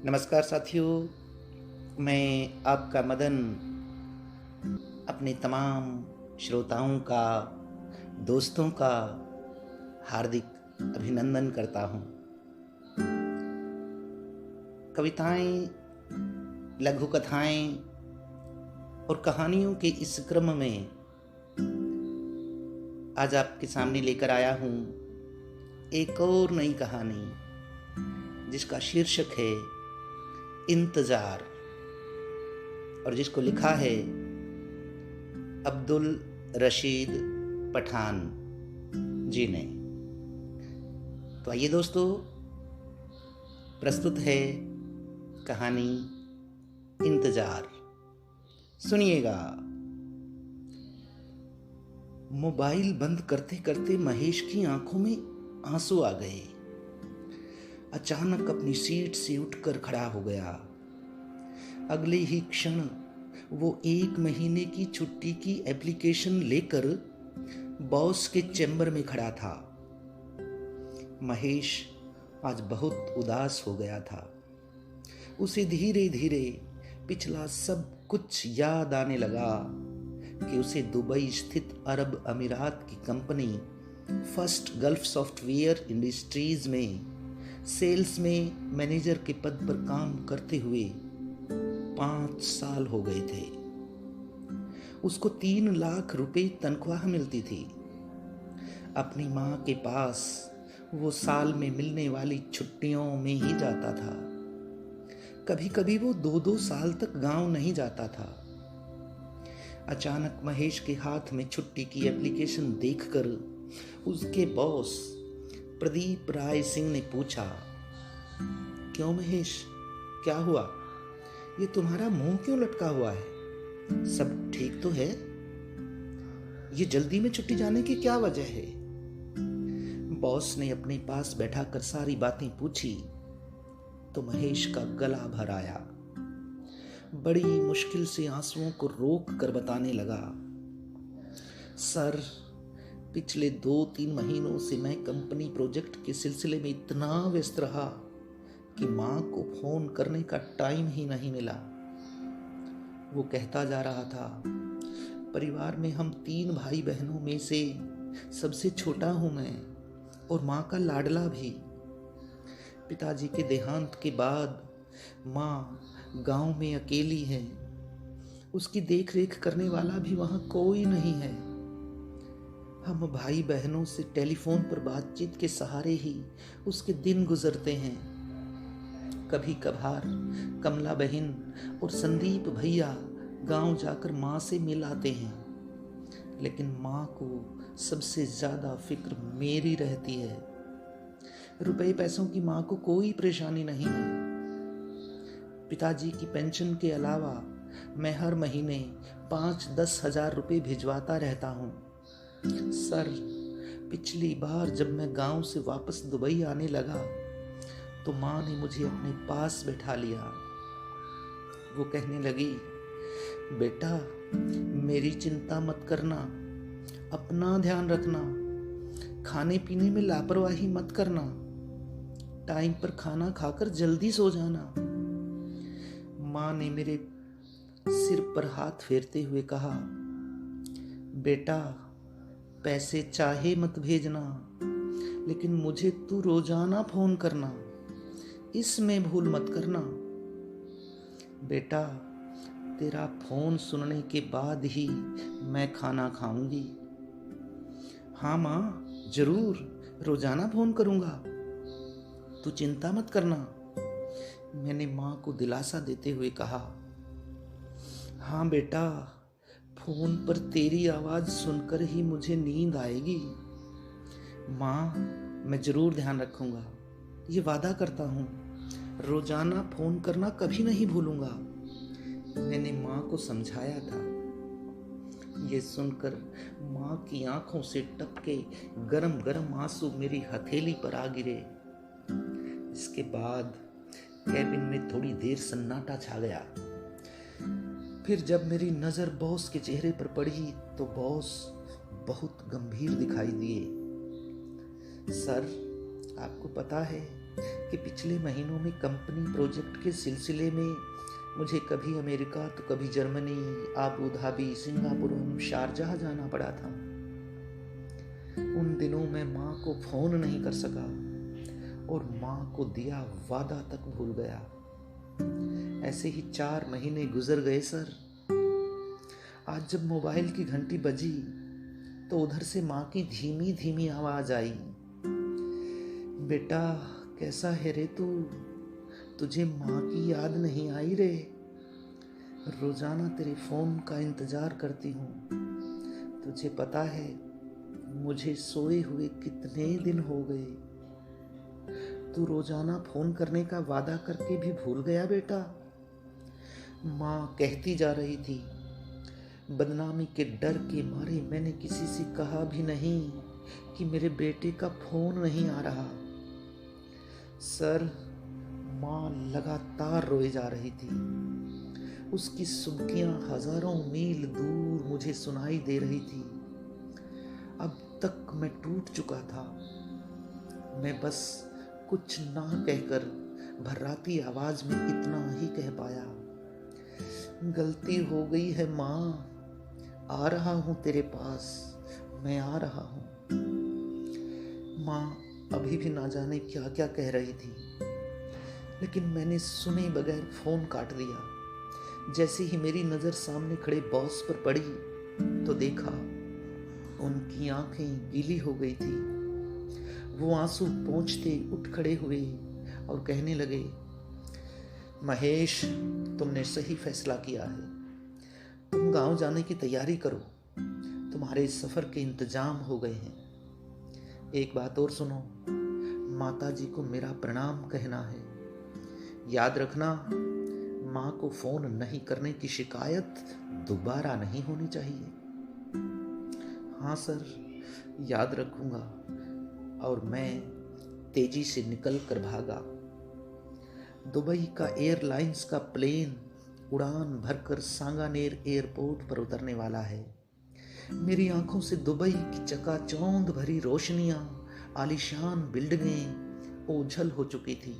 नमस्कार साथियों, मैं आपका मदन अपने तमाम श्रोताओं का, दोस्तों का हार्दिक अभिनंदन करता हूँ। कविताएं, लघु कथाएं और कहानियों के इस क्रम में आज आपके सामने लेकर आया हूँ एक और नई कहानी जिसका शीर्षक है इंतजार और जिसको लिखा है अब्दुल रशीद पठान जी ने। तो आइए दोस्तों, प्रस्तुत है कहानी इंतजार। सुनिएगा। मोबाइल बंद करते करते महेश की आंखों में आंसू आ गए। अचानक अपनी सीट से उठकर खड़ा हो गया। अगले ही क्षण वो 1 महीने की छुट्टी की एप्लीकेशन लेकर बॉस के चैम्बर में खड़ा था। महेश आज बहुत उदास हो गया था। उसे धीरे धीरे पिछला सब कुछ याद आने लगा कि उसे दुबई स्थित अरब अमीरात की company first gulf software industries में सेल्स में मैनेजर के पद पर काम करते हुए 5 साल हो गए थे। उसको 3 लाख रुपए तनख्वाह मिलती थी। अपनी माँ के पास वो साल में मिलने वाली छुट्टियों में ही जाता था। कभी कभी वो 2-2 साल तक गांव नहीं जाता था। अचानक महेश के हाथ में छुट्टी की एप्लीकेशन देखकर उसके बॉस प्रदीप राय सिंह ने पूछा, क्यों महेश, क्या हुआ? ये तुम्हारा मुंह क्यों लटका हुआ है? सब ठीक तो है? ये जल्दी में छुट्टी जाने की क्या वजह है? बॉस ने अपने पास बैठाकर सारी बातें पूछी तो महेश का गला भर आया। बड़ी मुश्किल से आंसुओं को रोक कर बताने लगा, सर, पिछले 2-3 महीनों से मैं कंपनी प्रोजेक्ट के सिलसिले में इतना व्यस्त रहा कि माँ को फोन करने का टाइम ही नहीं मिला। वो कहता जा रहा था, परिवार में हम 3 भाई बहनों में से सबसे छोटा हूँ मैं और माँ का लाडला भी। पिताजी के देहांत के बाद माँ गांव में अकेली है। उसकी देख रेख करने वाला भी वहाँ कोई नहीं है। हम भाई बहनों से टेलीफोन पर बातचीत के सहारे ही उसके दिन गुजरते हैं। कभी कभार कमला बहन और संदीप भैया गांव जाकर माँ से मिल आते हैं, लेकिन माँ को सबसे ज्यादा फिक्र मेरी रहती है। रुपए पैसों की माँ को कोई परेशानी नहीं है। पिताजी की पेंशन के अलावा मैं हर महीने 5-10 हजार रुपए भिजवाता रहता हूँ। सर, पिछली बार जब मैं गांव से वापस दुबई आने लगा तो माँ ने मुझे अपने पास बैठा लिया। वो कहने लगी, बेटा, मेरी चिंता मत करना, अपना ध्यान रखना, खाने पीने में लापरवाही मत करना, टाइम पर खाना खाकर जल्दी सो जाना। माँ ने मेरे सिर पर हाथ फेरते हुए कहा, बेटा, पैसे चाहे मत भेजना, लेकिन मुझे तू रोजाना फोन करना, इसमें भूल मत करना। बेटा, तेरा फोन सुनने के बाद ही मैं खाना खाऊंगी। हाँ माँ, जरूर रोजाना फोन करूंगा, तू चिंता मत करना, मैंने माँ को दिलासा देते हुए कहा। हाँ बेटा, फोन पर तेरी आवाज सुनकर ही मुझे नींद आएगी। माँ, मैं जरूर ध्यान रखूंगा, ये वादा करता हूँ, रोजाना फोन करना कभी नहीं भूलूंगा, मैंने माँ को समझाया था। ये सुनकर माँ की आंखों से टपके गरम गरम आंसू मेरी हथेली पर आ गिरे। इसके बाद कैबिन में थोड़ी देर सन्नाटा छा गया। फिर जब मेरी नजर बॉस के चेहरे पर पड़ी तो बॉस बहुत गंभीर दिखाई दिए। सर, आपको पता है कि पिछले महीनों में कंपनी प्रोजेक्ट के सिलसिले में मुझे कभी अमेरिका तो कभी Germany, Abu Dhabi, Singapore, Sharjah जाना पड़ा था। उन दिनों मैं माँ को फोन नहीं कर सका और माँ को दिया वादा तक भूल गया। ऐसे ही 4 महीने गुजर गए सर। आज जब मोबाइल की घंटी बजी तो उधर से माँ की धीमी धीमी आवाज आई, बेटा कैसा है रे तू, तुझे माँ की याद नहीं आई रे? रोजाना तेरे फोन का इंतजार करती हूँ। तुझे पता है मुझे सोए हुए कितने दिन हो गए? तू रोजाना फोन करने का वादा करके भी भूल गया बेटा? माँ कहती जा रही थी। बदनामी के डर के मारे मैंने किसी से कहा भी नहीं कि मेरे बेटे का फोन नहीं आ रहा। सर, माँ लगातार रोए जा रही थी। उसकी सुबकियां हजारों मील दूर मुझे सुनाई दे रही थी। अब तक मैं टूट चुका था। मैं बस कुछ ना कहकर भर्राती आवाज में इतना ही कह पाया, गलती हो गई है माँ, आ रहा हूं तेरे पास, मैं आ रहा हूं। माँ अभी भी ना जाने क्या क्या कह रही थी, लेकिन मैंने सुने बगैर फोन काट दिया। जैसे ही मेरी नजर सामने खड़े बॉस पर पड़ी तो देखा उनकी आंखें गीली हो गई थी। वो आंसू पोंछते उठ खड़े हुए और कहने लगे, महेश, तुमने सही फैसला किया है। तुम गांव जाने की तैयारी करो, तुम्हारे सफर के इंतजाम हो गए हैं। एक बात और सुनो, माता जी को मेरा प्रणाम कहना है। याद रखना, माँ को फोन नहीं करने की शिकायत दोबारा नहीं होनी चाहिए। हाँ सर, याद रखूंगा। और मैं तेजी से निकल कर भागा। दुबई का एयरलाइंस का प्लेन उड़ान भरकर सांगानेर एयरपोर्ट पर उतरने वाला है। मेरी आंखों से दुबई की चकाचौंध भरी रोशनियां, आलीशान बिल्डिंगें ओझल हो चुकी थी।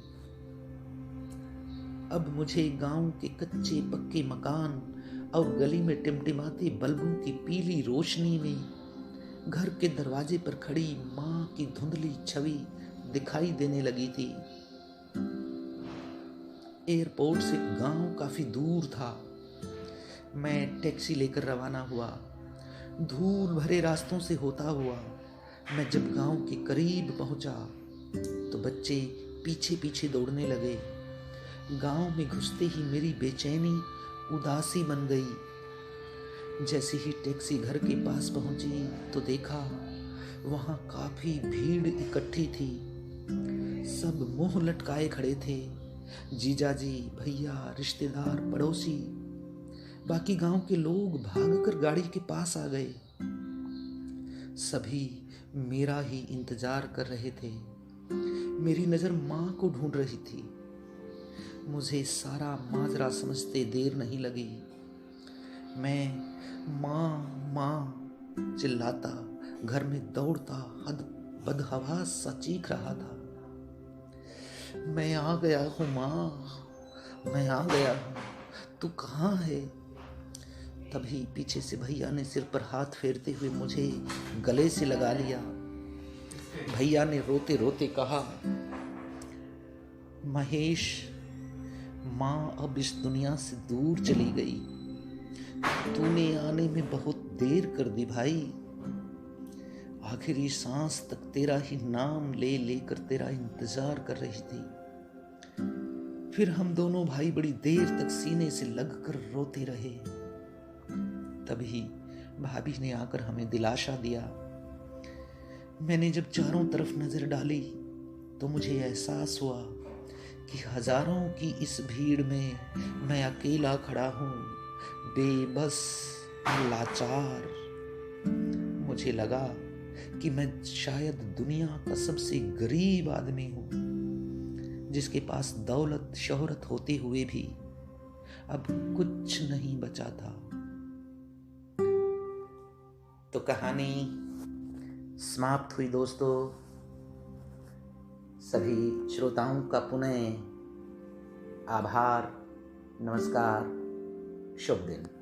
अब मुझे गांव के कच्चे पक्के मकान और गली में टिमटिमाती बल्बों की पीली रोशनी में घर के दरवाजे पर खड़ी माँ की धुंधली छवि दिखाई देने लगी थी। एयरपोर्ट से गांव काफी दूर था। मैं टैक्सी लेकर रवाना हुआ। धूल भरे रास्तों से होता हुआ मैं जब गांव के करीब पहुंचा तो बच्चे पीछे पीछे दौड़ने लगे। गांव में घुसते ही मेरी बेचैनी उदासी बन गई। जैसे ही टैक्सी घर के पास पहुंची तो देखा वहां काफी भीड़ इकट्ठी थी। सब मुंह लटकाए खड़े थे। जीजाजी, भैया, रिश्तेदार, पड़ोसी, बाकी गांव के लोग भागकर गाड़ी के पास आ गए। सभी मेरा ही इंतजार कर रहे थे। मेरी नजर माँ को ढूंढ रही थी। मुझे सारा माजरा समझते देर नहीं लगी। मैं माँ माँ चिल्लाता घर में दौड़ता बदहवास सा चीख रहा था। मैं आ गया हूँ माँ, मैं आ गया हूँ, तू कहाँ है? तभी पीछे से भैया ने सिर पर हाथ फेरते हुए मुझे गले से लगा लिया। भैया ने रोते रोते कहा, महेश, माँ अब इस दुनिया से दूर चली गई। तूने आने में बहुत देर कर दी भाई। आखिरी सांस तक तेरा ही नाम ले लेकर तेरा इंतजार कर रही थी। फिर हम दोनों भाई बड़ी देर तक सीने से लगकर रोते रहे। तभी भाभी ने आकर हमें दिलासा दिया। मैंने जब चारों तरफ नजर डाली तो मुझे एहसास हुआ कि हजारों की इस भीड़ में मैं अकेला खड़ा हूं, बेबस, लाचार। मुझे लगा कि मैं शायद दुनिया का सबसे गरीब आदमी हूं, जिसके पास दौलत शोहरत होते हुए भी अब कुछ नहीं बचा था। तो कहानी समाप्त हुई दोस्तों। सभी श्रोताओं का पुनः आभार, नमस्कार, शुभ दिन।